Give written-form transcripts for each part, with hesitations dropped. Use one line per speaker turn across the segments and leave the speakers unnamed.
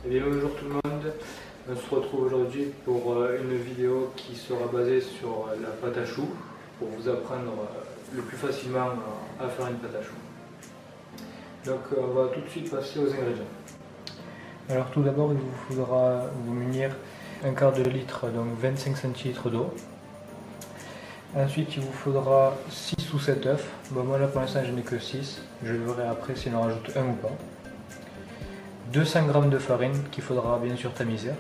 Et bien bonjour tout le monde, on se retrouve aujourd'hui pour une vidéo qui sera basée sur la pâte à choux pour vous apprendre le plus facilement à faire une pâte à choux. Donc on va tout de suite passer aux ingrédients. Alors tout d'abord il vous faudra vous munir un quart de litre, donc 25 centilitres d'eau. Ensuite il vous faudra 6 ou 7 œufs, bon, moi là pour l'instant je n'ai que 6, je verrai après si j'en rajoute un ou pas. 200 g de farine qu'il faudra bien sûr tamiser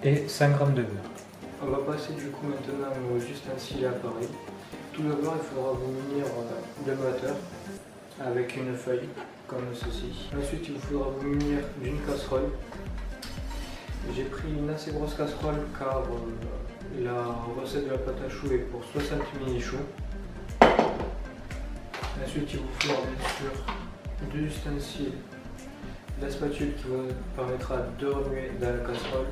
et 100 g de beurre. On va passer du coup maintenant aux ustensiles à appareil. Tout d'abord il faudra vous munir de batteur avec une feuille comme ceci. Ensuite il vous faudra vous munir d'une casserole. J'ai pris une assez grosse casserole car la recette de la pâte à choux est pour 60 mini choux. Ensuite il vous faudra bien sûr deux ustensiles. La spatule qui vous permettra de remuer dans la casserole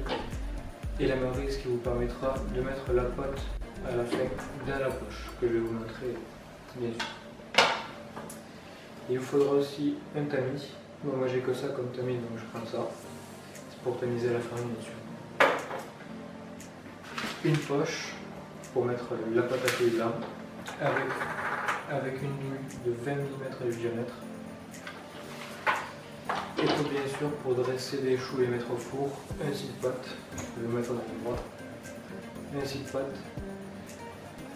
et la maryse qui vous permettra de mettre la pâte à la fin dans la poche que je vais vous montrer bien sûr. Il vous faudra aussi un tamis. Bon, moi j'ai que ça comme tamis donc je prends ça. C'est pour tamiser la farine bien sûr. Une poche pour mettre la pâte à choux dedans avec une douille de 20 mm de diamètre. Et tout bien sûr pour dresser les choux et les mettre au four, un scie de pâte, je vais le mettre dans l'endroit, un scie de pâte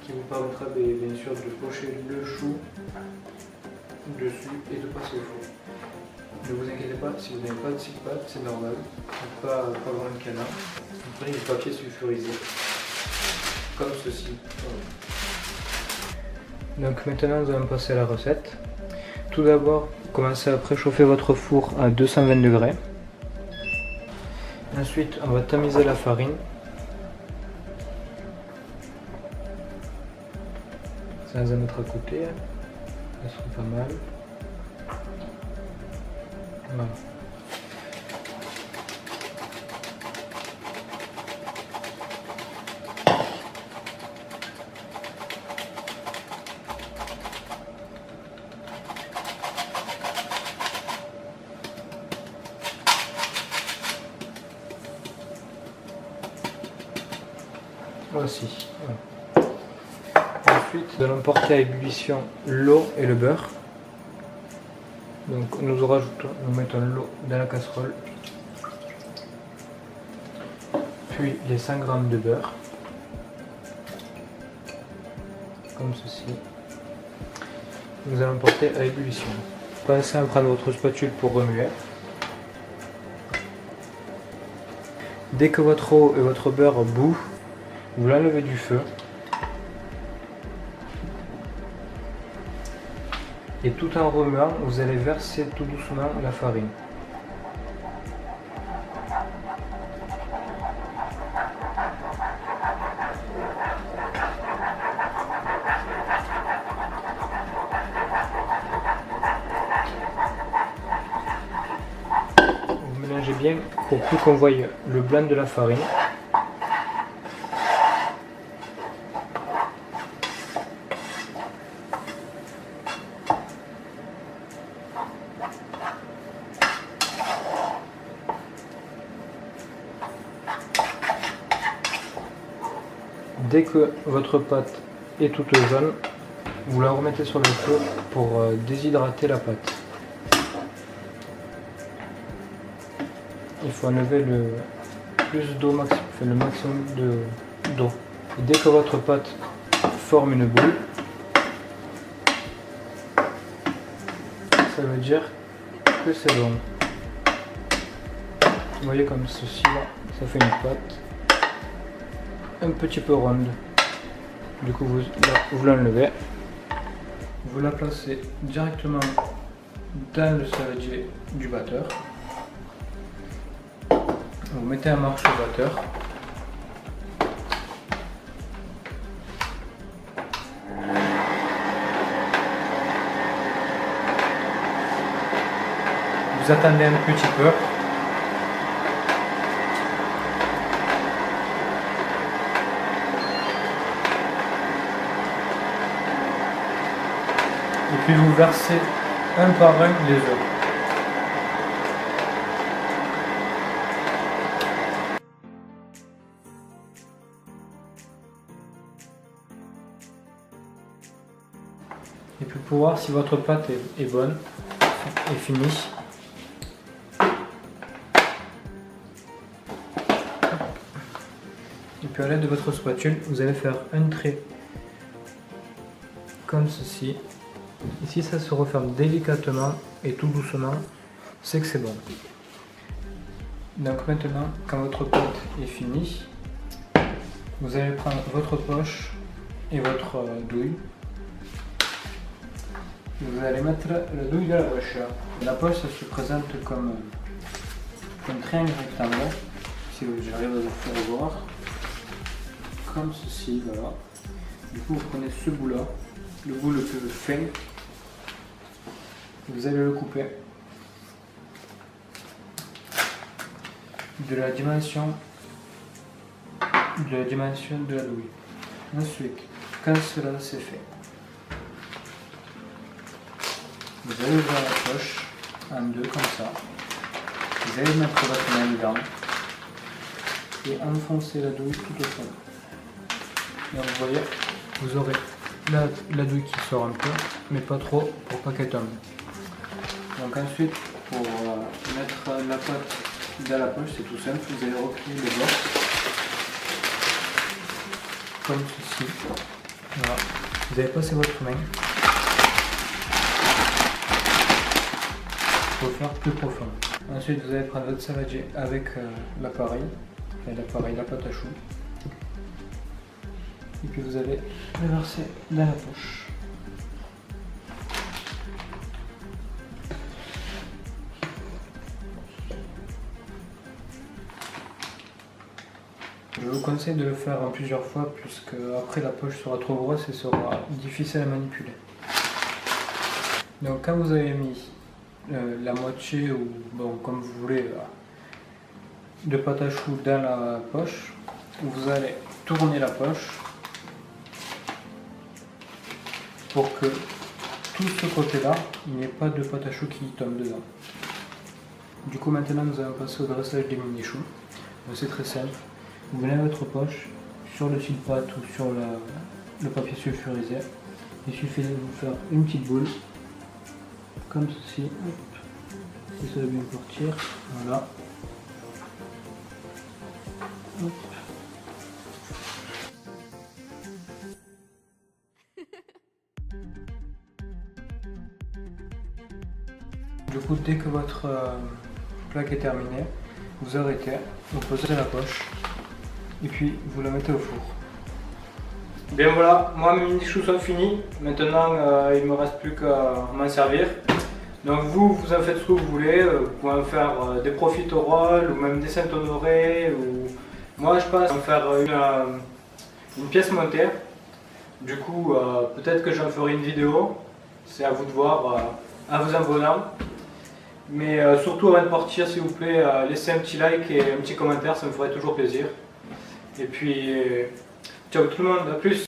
qui vous permettra bien sûr de pocher le chou dessus et de passer au four. Ne vous inquiétez pas, si vous n'avez pas de scie de pâte, c'est normal, pas vraiment de canard. Vous prenez du papier sulfurisé, comme ceci. Donc maintenant nous allons passer à la recette. Tout d'abord, commencez à préchauffer votre four à 220 degrés. Ensuite, on va tamiser la farine. Ça va mettre à côté. Ça sera pas mal. Voilà. Voici. Voilà. Ensuite, nous allons porter à ébullition l'eau et le beurre. Donc nous mettons l'eau dans la casserole, puis les 100 g de beurre, comme ceci. Nous allons porter à ébullition. Pensez à prendre votre spatule pour remuer. Dès que votre eau et votre beurre bout, vous l'enlevez du feu et tout en remuant, vous allez verser tout doucement la farine. Vous mélangez bien pour plus qu'on voie le blanc de la farine. Dès que votre pâte est toute jaune, vous la remettez sur le feu pour déshydrater la pâte. Il faut enlever le maximum d'eau. Et dès que votre pâte forme une boule, ça veut dire que c'est bon. Vous voyez comme ceci là, ça fait une pâte un petit peu ronde. Du coup vous l'enlevez, vous la placez directement dans le saladier du batteur. Vous mettez un marche au batteur. Vous attendez un petit peu. Et puis vous versez un par un les œufs. Et puis pour voir si votre pâte est bonne et finie. Et puis à l'aide de votre spatule, vous allez faire un trait comme ceci. Et si ça se referme délicatement et tout doucement, c'est que c'est bon. Donc maintenant, quand votre pâte est finie, vous allez prendre votre poche et votre douille. Vous allez mettre la douille dans la poche. La poche, ça se présente comme un triangle rectangulaire, si j'arrive à vous faire voir, comme ceci, voilà. Du coup, vous prenez ce bout là, le bout le plus fin, vous allez le couper de la dimension de la douille. Ensuite, quand cela c'est fait, vous allez ouvrir la poche en deux comme ça. Vous allez mettre votre main dedans et enfoncer la douille tout au fond. Donc vous voyez, vous aurez la douille qui sort un peu, mais pas trop pour pas qu'elle tombe. Donc ensuite, pour mettre la pâte dans la poche, c'est tout simple, vous allez replier les bords comme ceci. Voilà. Vous allez passer votre main pour faire plus profond. Ensuite, vous allez prendre votre saladier avec l'appareil, la pâte à choux. Et puis vous allez le verser dans la poche. Je vous conseille de le faire en plusieurs fois puisque après la poche sera trop grosse et sera difficile à manipuler. Donc quand vous avez mis la moitié ou bon comme vous voulez de pâte à choux dans la poche, vous allez tourner la poche pour que tout ce côté là, il n'y ait pas de pâte à choux qui tombe dedans. Du coup maintenant nous allons passer au dressage des mini choux. C'est très simple. Vous mettez votre poche sur le sulfate ou sur le papier sulfurisé. Il suffit de vous faire une petite boule, comme ceci. Hop. Et ça va bien partir. Voilà. Hop. Du coup, dès que votre plaque est terminée, vous arrêtez, vous posez la poche. Et puis vous la mettez au four. Bien voilà, moi mes mini choux sont finis. Maintenant il ne me reste plus qu'à m'en servir. Donc vous en faites ce que vous voulez. Vous pouvez en faire des profiteroles ou même des Saint-Honoré. Moi je pense en faire une pièce montée. Du coup peut-être que j'en ferai une vidéo. C'est à vous de voir en vous abonnant. Mais surtout avant de partir, s'il vous plaît, laissez un petit like et un petit commentaire, ça me ferait toujours plaisir. Et puis, ciao tout le monde, à plus!